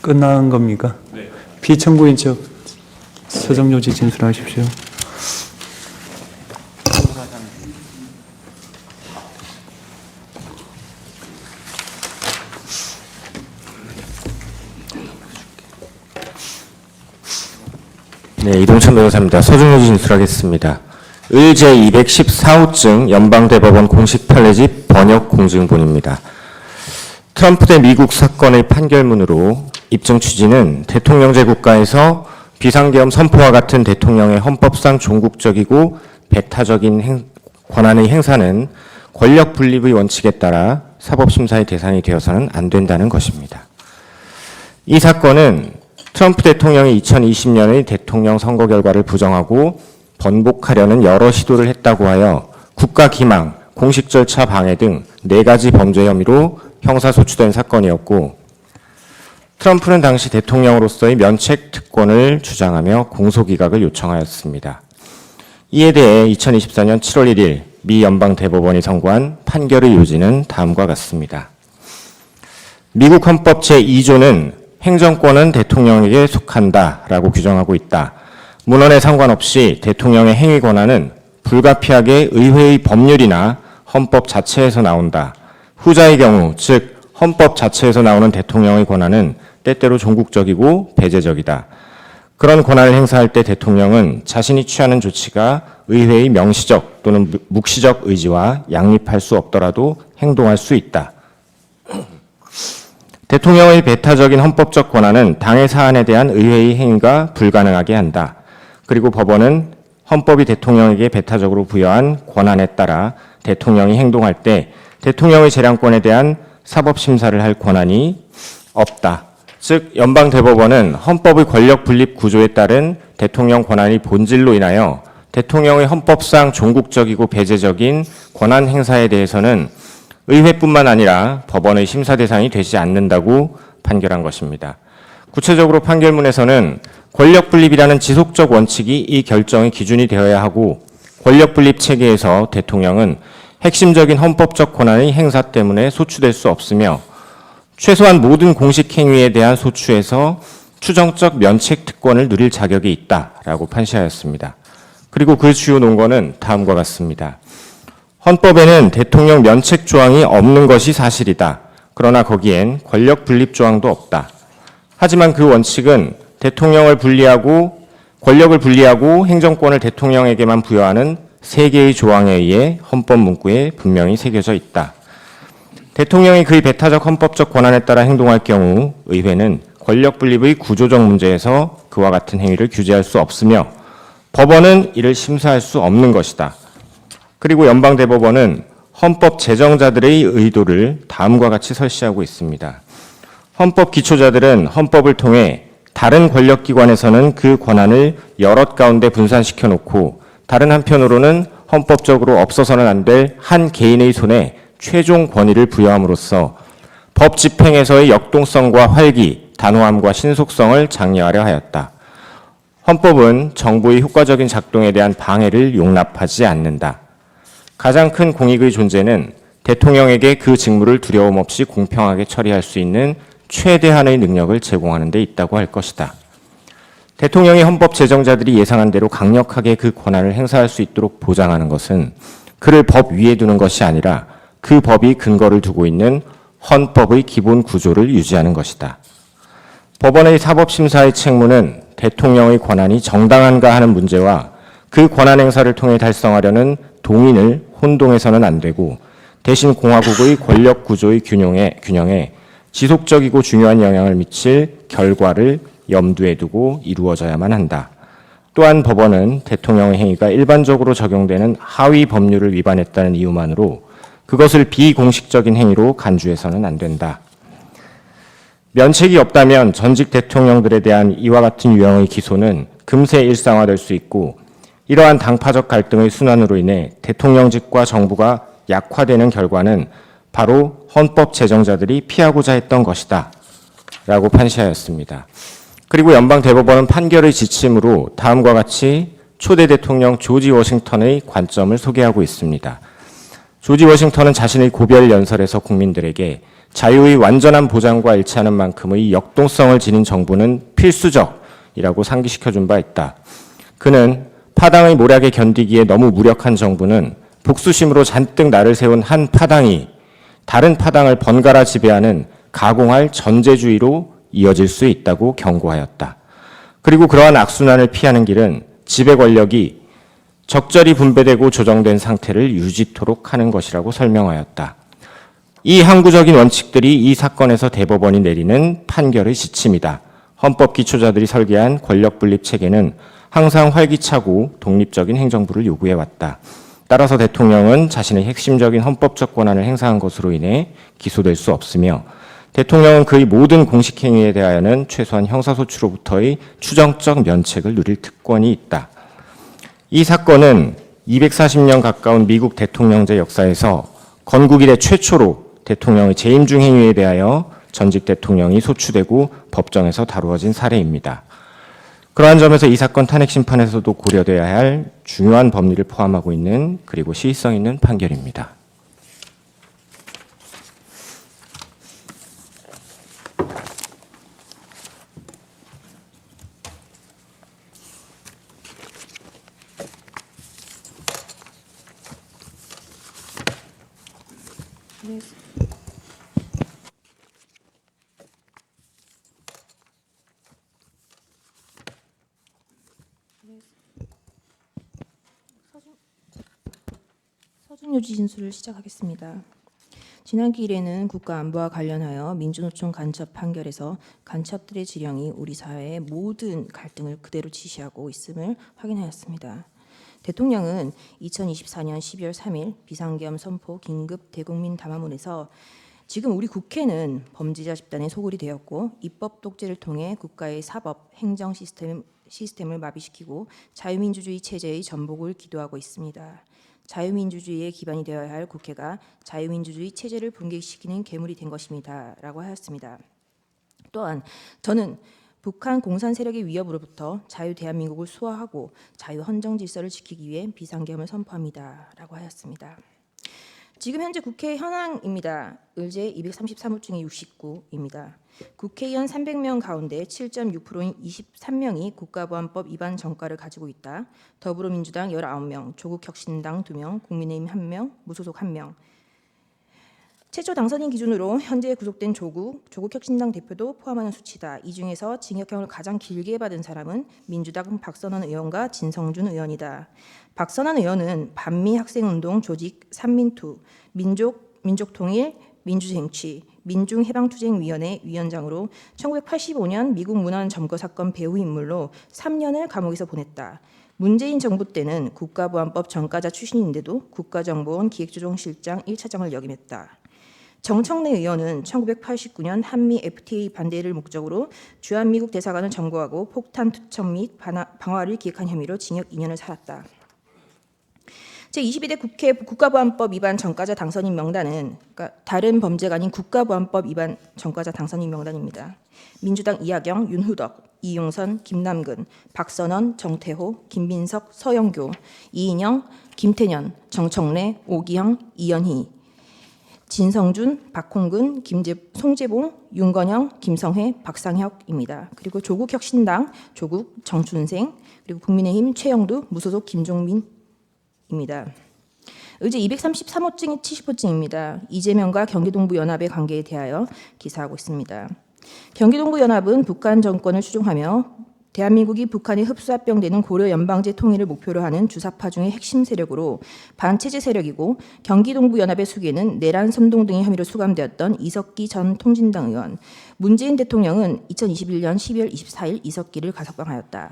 끝난 겁니까? 네. 피청구인 측 서정요지 진술하십시오. 네, 이동천 변호사입니다. 서정요지 진술하겠습니다. 을 제214호증 연방대법원 공식 판례집 번역 공증본입니다. 트럼프 대 미국 사건의 판결문으로 입증 취지는 대통령제 국가에서 비상계엄 선포와 같은 대통령의 헌법상 종국적이고 배타적인 권한의 행사는 권력 분립의 원칙에 따라 사법심사의 대상이 되어서는 안 된다는 것입니다. 이 사건은 트럼프 대통령이 2020년의 대통령 선거 결과를 부정하고 번복하려는 여러 시도를 했다고 하여 국가 기망, 공식 절차 방해 등 4가지 범죄 혐의로 형사소추된 사건이었고, 트럼프는 당시 대통령으로서의 면책 특권을 주장하며 공소기각을 요청하였습니다. 이에 대해 2024년 7월 1일 미 연방대법원이 선고한 판결의 요지는 다음과 같습니다. 미국 헌법 제2조는 행정권은 대통령에게 속한다라고 규정하고 있다. 문헌에 상관없이 대통령의 행위 권한은 불가피하게 의회의 법률이나 헌법 자체에서 나온다. 후자의 경우, 즉 헌법 자체에서 나오는 대통령의 권한은 때때로 종국적이고 배제적이다. 그런 권한을 행사할 때 대통령은 자신이 취하는 조치가 의회의 명시적 또는 묵시적 의지와 양립할 수 없더라도 행동할 수 있다. 대통령의 배타적인 헌법적 권한은 당의 사안에 대한 의회의 행위가 불가능하게 한다. 그리고 법원은 헌법이 대통령에게 배타적으로 부여한 권한에 따라 대통령이 행동할 때 대통령의 재량권에 대한 사법심사를 할 권한이 없다. 즉 연방대법원은 헌법의 권력 분립 구조에 따른 대통령 권한의 본질로 인하여 대통령의 헌법상 종국적이고 배제적인 권한 행사에 대해서는 의회뿐만 아니라 법원의 심사 대상이 되지 않는다고 판결한 것입니다. 구체적으로 판결문에서는 권력 분립이라는 지속적 원칙이 이 결정의 기준이 되어야 하고, 권력 분립 체계에서 대통령은 핵심적인 헌법적 권한의 행사 때문에 소추될 수 없으며 최소한 모든 공식 행위에 대한 소추에서 추정적 면책 특권을 누릴 자격이 있다라고 판시하였습니다. 그리고 그 주요 논거는 다음과 같습니다. 헌법에는 대통령 면책 조항이 없는 것이 사실이다. 그러나 거기엔 권력 분립 조항도 없다. 하지만 그 원칙은 대통령을 분리하고 권력을 분리하고 행정권을 대통령에게만 부여하는 3개의 조항에 의해 헌법 문구에 분명히 새겨져 있다. 대통령이 그의 배타적 헌법적 권한에 따라 행동할 경우 의회는 권력 분립의 구조적 문제에서 그와 같은 행위를 규제할 수 없으며 법원은 이를 심사할 수 없는 것이다. 그리고 연방대법원은 헌법 제정자들의 의도를 다음과 같이 설시하고 있습니다. 헌법 기초자들은 헌법을 통해 다른 권력기관에서는 그 권한을 여럿 가운데 분산시켜 놓고 다른 한편으로는 헌법적으로 없어서는 안 될 한 개인의 손에 최종 권위를 부여함으로써 법 집행에서의 역동성과 활기, 단호함과 신속성을 장려하려 하였다. 헌법은 정부의 효과적인 작동에 대한 방해를 용납하지 않는다. 가장 큰 공익의 존재는 대통령에게 그 직무를 두려움 없이 공평하게 처리할 수 있는 최대한의 능력을 제공하는 데 있다고 할 것이다. 대통령이 헌법 제정자들이 예상한 대로 강력하게 그 권한을 행사할 수 있도록 보장하는 것은 그를 법 위에 두는 것이 아니라 그 법이 근거를 두고 있는 헌법의 기본 구조를 유지하는 것이다. 법원의 사법심사의 책무는 대통령의 권한이 정당한가 하는 문제와 그 권한 행사를 통해 달성하려는 동인을 혼동해서는 안 되고 대신 공화국의 권력 구조의 균형에 지속적이고 중요한 영향을 미칠 결과를 염두에 두고 이루어져야만 한다. 또한 법원은 대통령의 행위가 일반적으로 적용되는 하위 법률을 위반했다는 이유만으로 그것을 비공식적인 행위로 간주해서는 안 된다. 면책이 없다면 전직 대통령들에 대한 이와 같은 유형의 기소는 금세 일상화될 수 있고 이러한 당파적 갈등의 순환으로 인해 대통령직과 정부가 약화되는 결과는 바로 헌법 제정자들이 피하고자 했던 것이다 라고 판시하였습니다. 그리고 연방대법원은 판결의 지침으로 다음과 같이 초대 대통령 조지 워싱턴의 관점을 소개하고 있습니다. 조지 워싱턴은 자신의 고별 연설에서 국민들에게 자유의 완전한 보장과 일치하는 만큼의 역동성을 지닌 정부는 필수적이라고 상기시켜준 바 있다. 그는 파당의 모략에 견디기에 너무 무력한 정부는 복수심으로 잔뜩 날을 세운 한 파당이 다른 파당을 번갈아 지배하는 가공할 전제주의로 이어질 수 있다고 경고하였다. 그리고 그러한 악순환을 피하는 길은 지배 권력이 적절히 분배되고 조정된 상태를 유지토록 하는 것이라고 설명하였다. 이 항구적인 원칙들이 이 사건에서 대법원이 내리는 판결의 지침이다. 헌법 기초자들이 설계한 권력 분립 체계는 항상 활기차고 독립적인 행정부를 요구해왔다. 따라서 대통령은 자신의 핵심적인 헌법적 권한을 행사한 것으로 인해 기소될 수 없으며 대통령은 그의 모든 공식 행위에 대하여는 최소한 형사소추로부터의 추정적 면책을 누릴 특권이 있다. 이 사건은 240년 가까운 미국 대통령제 역사에서 건국 이래 최초로 대통령의 재임 중 행위에 대하여 전직 대통령이 소추되고 법정에서 다루어진 사례입니다. 그러한 점에서 이 사건 탄핵 심판에서도 고려돼야 할 중요한 법리를 포함하고 있는 그리고 시의성 있는 판결입니다. 서준요지 진술을 시작하겠습니다. 지난 기일에는 국가안보와 관련하여 민주노총 간첩 판결에서 간첩들의 지령이 우리 사회의 모든 갈등을 그대로 지시하고 있음을 확인하였습니다. 대통령은 2024년 12월 3일 비상계엄 선포 긴급 대국민 담화문에서 지금 우리 국회는 범죄자 집단의 소굴이 되었고 입법 독재를 통해 국가의 사법, 행정 시스템을 마비시키고 자유민주주의 체제의 전복을 기도하고 있습니다. 자유민주주의의 기반이 되어야 할 국회가 자유민주주의 체제를 붕괴시키는 괴물이 된 것입니다. 라고 하였습니다. 또한 저는 북한 공산 세력의 위협으로부터 자유 대한민국을 수호하고 자유 헌정 질서를 지키기 위해 비상계엄을 선포합니다. 라고 하였습니다. 지금 현재 국회 현황입니다. 의제 233호 중에 69입니다. 국회의원 300명 가운데 7.6%인 23명이 국가보안법 위반 전과를 가지고 있다. 더불어민주당 19명, 조국혁신당 2명, 국민의힘 1명, 무소속 1명. 최초 당선인 기준으로 현재 구속된 조국혁신당 대표도 포함하는 수치다. 이 중에서 징역형을 가장 길게 받은 사람은 민주당 박선원 의원과 진성준 의원이다. 박선원 의원은 반미 학생운동 조직 삼민투, 민족통일, 민주쟁취, 민중해방투쟁위원회 위원장으로 1985년 미국 문헌 점거 사건 배후 인물로 3년을 감옥에서 보냈다. 문재인 정부 때는 국가보안법 전과자 출신인데도 국가정보원 기획조정실장 1차장을 역임했다. 정청래 의원은 1989년 한미 FTA 반대를 목적으로 주한미국 대사관을 점거하고 폭탄 투척 및 방화를 기획한 혐의로 징역 2년을 살았다. 제22대 국회 국가보안법 위반 전과자 당선인 명단은 다른 범죄가 아닌 국가보안법 위반 전과자 당선인 명단입니다. 민주당 이하경, 윤후덕, 이용선, 김남근, 박선원, 정태호, 김민석, 서영교, 이인영, 김태년, 정청래, 오기영, 이연희, 진성준, 박홍근, 송재봉, 윤건영, 김성회, 박상혁입니다. 그리고 조국혁신당, 조국, 정춘생, 그리고 국민의힘 최영두, 무소속 김종민입니다. 의제 233호증이 70호증입니다. 이재명과 경기동부연합의 관계에 대하여 기사하고 있습니다. 경기동부연합은 북한 정권을 추종하며 대한민국이 북한에 흡수합병되는 고려 연방제 통일을 목표로 하는 주사파 중의 핵심 세력으로 반체제 세력이고 경기동부연합의 수계는 내란 선동 등의 혐의로 수감되었던 이석기 전 통진당 의원, 문재인 대통령은 2021년 12월 24일 이석기를 가석방하였다.